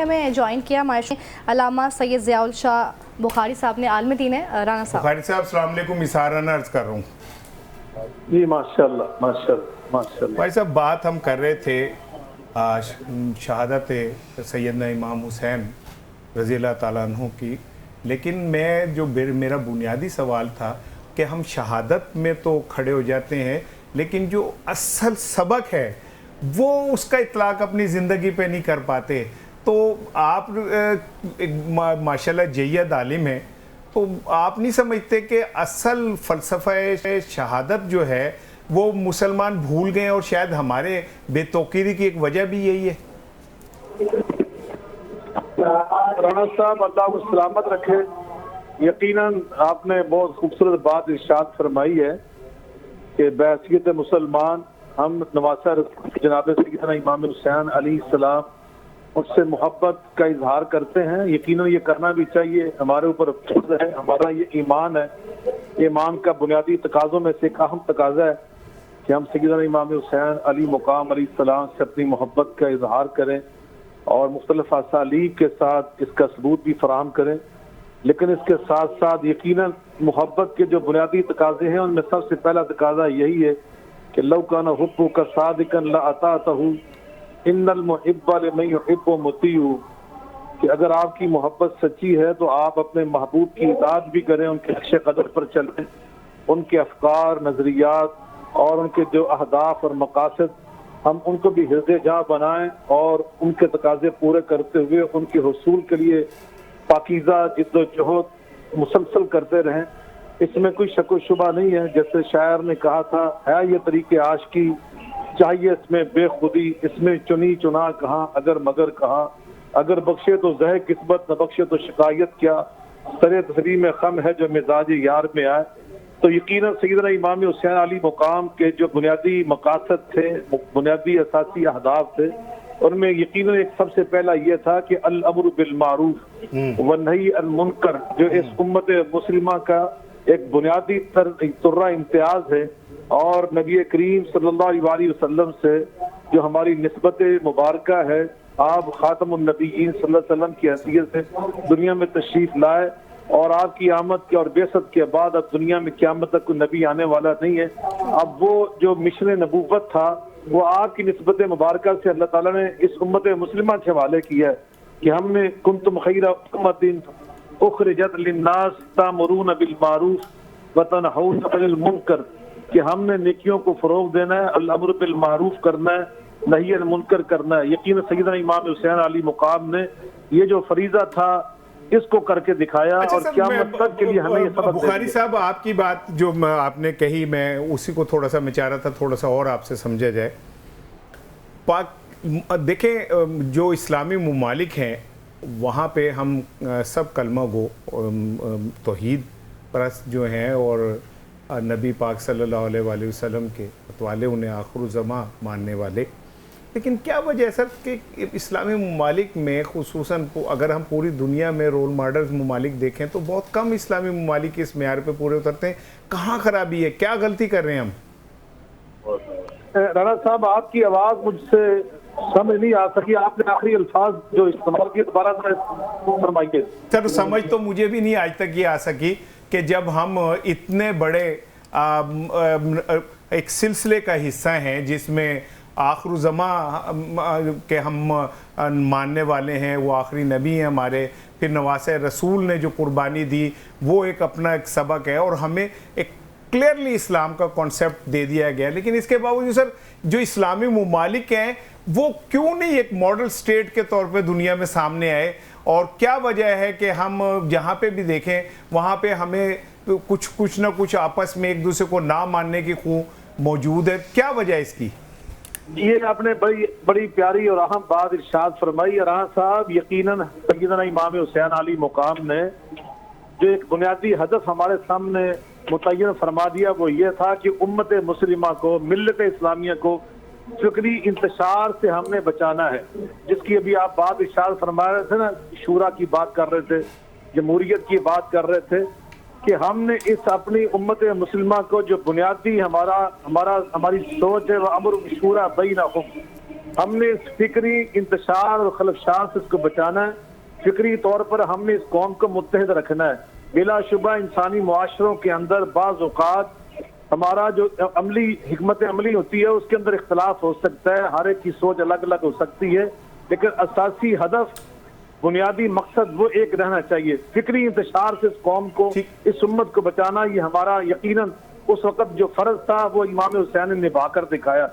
میں جوائن کیا ہمارے علامہ سید ضیاء شاہ بخاری صاحب نے عالم دین ہے رانا صاحب. بخاری صاحب السلام علیکم. اظہار رانا عرض کر رہا ہوں. جی ماشاءاللہ ماشاءاللہ ماشاءاللہ. بھائی صاحب بات ہم کر رہے تھے شہادت سیدنا امام حسین رضی اللہ تعالیٰ عنہ کی، لیکن میرا بنیادی سوال تھا کہ ہم شہادت میں تو کھڑے ہو جاتے ہیں، لیکن جو اصل سبق ہے وہ اس کا اطلاق اپنی زندگی پہ نہیں کر پاتے. تو آپ ماشاءاللہ جید عالم ہیں، تو آپ نہیں سمجھتے کہ اصل فلسفہ شہادت جو ہے وہ مسلمان بھول گئے، اور شاید ہمارے بے توقیری کی ایک وجہ بھی یہی ہے؟ رانا صاحب اللہ کو سلامت رکھے. یقیناً آپ نے بہت خوبصورت بات ارشاد فرمائی ہے کہ بحیثیت مسلمان ہم نواسہ رسول جناب سیدنا امام حسین علیہ السلام اس سے محبت کا اظہار کرتے ہیں. یقیناً یہ کرنا بھی چاہیے، ہمارے اوپر فرض ہے، ہمارا یہ ایمان ہے. ایمان کا بنیادی تقاضوں میں سے ایک اہم تقاضا ہے کہ ہم سیدنا امام حسین علی مقام علیہ السلام سے اپنی محبت کا اظہار کریں اور مختلف اسالیب کے ساتھ اس کا ثبوت بھی فراہم کریں. لیکن اس کے ساتھ ساتھ یقیناً محبت کے جو بنیادی تقاضے ہیں ان میں سب سے پہلا تقاضا یہی ہے کہ لو کان حبک صادقا لاطعتہ ان المحب لمن یحب مطیع، کہ اگر آپ کی محبت سچی ہے تو آپ اپنے محبوب کی اطاعت بھی کریں، ان کے نقش قدر پر چلیں، ان کے افکار، نظریات اور ان کے جو اہداف اور مقاصد ہم ان کو بھی حرز جاں بنائیں اور ان کے تقاضے پورے کرتے ہوئے ان کے حصول کے لیے پاکیزہ جد و جہد مسلسل کرتے رہیں. اس میں کوئی شک و شبہ نہیں ہے. جیسے شاعر نے کہا تھا، ہے یہ طریق عاشقی چاہیے اس میں بے خودی، اس میں چنی چنا کہاں اگر مگر کہاں، اگر بخشے تو زہ قسمت نہ بخشے تو شکایت کیا، سر تسلیم خم ہے جو مزاج یار میں آئے. تو یقیناً سیدنا امام حسین علی مقام کے جو بنیادی مقاصد تھے، بنیادی اساسی اہداف تھے، ان میں یقیناً ایک سب سے پہلا یہ تھا کہ الامر بالمعروف والنہی عن المنکر، جو اس امت مسلمہ کا ایک بنیادی ترہ امتیاز ہے. اور نبی کریم صلی اللہ علیہ وسلم سے جو ہماری نسبت مبارکہ ہے، آپ خاتم النبیین صلی اللہ علیہ وسلم کی حیثیت سے دنیا میں تشریف لائے، اور آپ کی آمد کے اور بعثت کے بعد اب دنیا میں قیامت تک کوئی نبی آنے والا نہیں ہے. اب وہ جو مشن نبوت تھا وہ آپ کی نسبت مبارکہ سے اللہ تعالیٰ نے اس امت مسلمہ کے حوالے کیا ہے کہ ہم نے کنتم خیر امۃ اخرجت للناس تأمرون بالمعروف وتنہون عن المنکر، کہ ہم نے نیکیوں کو فروغ دینا ہے، الامر بالمعروف کرنا ہے، نہی عن المنکر کرنا ہے. یقیناً سیدنا امام حسین علی مقام نے یہ جو فریضہ تھا اس کو کر کے دکھایا، اور قیامت تک کے لیے ہمیں یہ سبق بخاری صاحب آپ کی بات جو آپ نے کہی، میں اسی کو تھوڑا سا میں چاہ رہا تھا تھوڑا سا اور آپ سے سمجھا جائے. دیکھیں جو اسلامی ممالک ہیں وہاں پہ ہم سب کلمہ گو توحید پرست جو ہیں اور نبی پاک صلی اللہ علیہ وآلہ وسلم کے اتوالے انہیں آخر الزماں ماننے والے، لیکن کیا وجہ ہے سر کہ اسلامی ممالک میں خصوصاً اگر ہم پوری دنیا میں رول ماڈلز ممالک دیکھیں تو بہت کم اسلامی ممالک اس معیار پہ پورے اترتے ہیں؟ کہاں خرابی ہے؟ کیا غلطی کر رہے ہیں ہم؟ رانا صاحب آپ کی آواز مجھ سے سمجھ نہیں آ سکی، آپ نے آخری الفاظ جو استعمال کیے دوبارہ فرمائیے. سر سمجھ تو مجھے بھی نہیں آج تک یہ آ سکی کہ جب ہم اتنے بڑے ایک سلسلے کا حصہ ہیں جس میں آخر زماں کے ہم ماننے والے ہیں، وہ آخری نبی ہیں ہمارے، پھر نواسہ رسول نے جو قربانی دی وہ ایک اپنا ایک سبق ہے، اور ہمیں ایک کلیئرلی اسلام کا کانسیپٹ دے دیا گیا، لیکن اس کے باوجود سر جو اسلامی ممالک ہیں وہ کیوں نہیں ایک ماڈل سٹیٹ کے طور پہ دنیا میں سامنے آئے؟ اور کیا وجہ ہے کہ ہم جہاں پہ بھی دیکھیں وہاں پہ ہمیں کچھ نہ کچھ آپس میں ایک دوسرے کو نہ ماننے کی خو موجود ہے؟ کیا وجہ ہے اس کی؟ یہ آپ نے بڑی پیاری اور اہم بات ارشاد فرمائی رانا صاحب. یقیناً سیدنا امام حسین علی مقام نے جو ایک بنیادی ہدف ہمارے سامنے متعین فرما دیا وہ یہ تھا کہ امت مسلمہ کو، ملت اسلامیہ کو فکری انتشار سے ہم نے بچانا ہے، جس کی ابھی آپ بات ارشاد فرما رہے تھے نا، شورا کی بات کر رہے تھے، جمہوریت کی بات کر رہے تھے، کہ ہم نے اس اپنی امت مسلمہ کو جو بنیادی ہماری سوچ ہے وہ امر شورا بینہم، ہم نے اس فکری انتشار اور خلفشار سے اس کو بچانا ہے. فکری طور پر ہم نے اس قوم کو متحد رکھنا ہے. بلا شبہ انسانی معاشروں کے اندر بعض اوقات ہمارا جو عملی حکمت عملی ہوتی ہے اس کے اندر اختلاف ہو سکتا ہے, ہر ایک کی سوچ الگ الگ ہو سکتی ہے, لیکن اساسی ہدف بنیادی مقصد وہ ایک رہنا چاہیے. فکری انتشار سے اس قوم کو اس امت کو بچانا, یہ ہمارا یقیناً اس وقت جو فرض تھا وہ امام حسین نے نبھا کر دکھایا.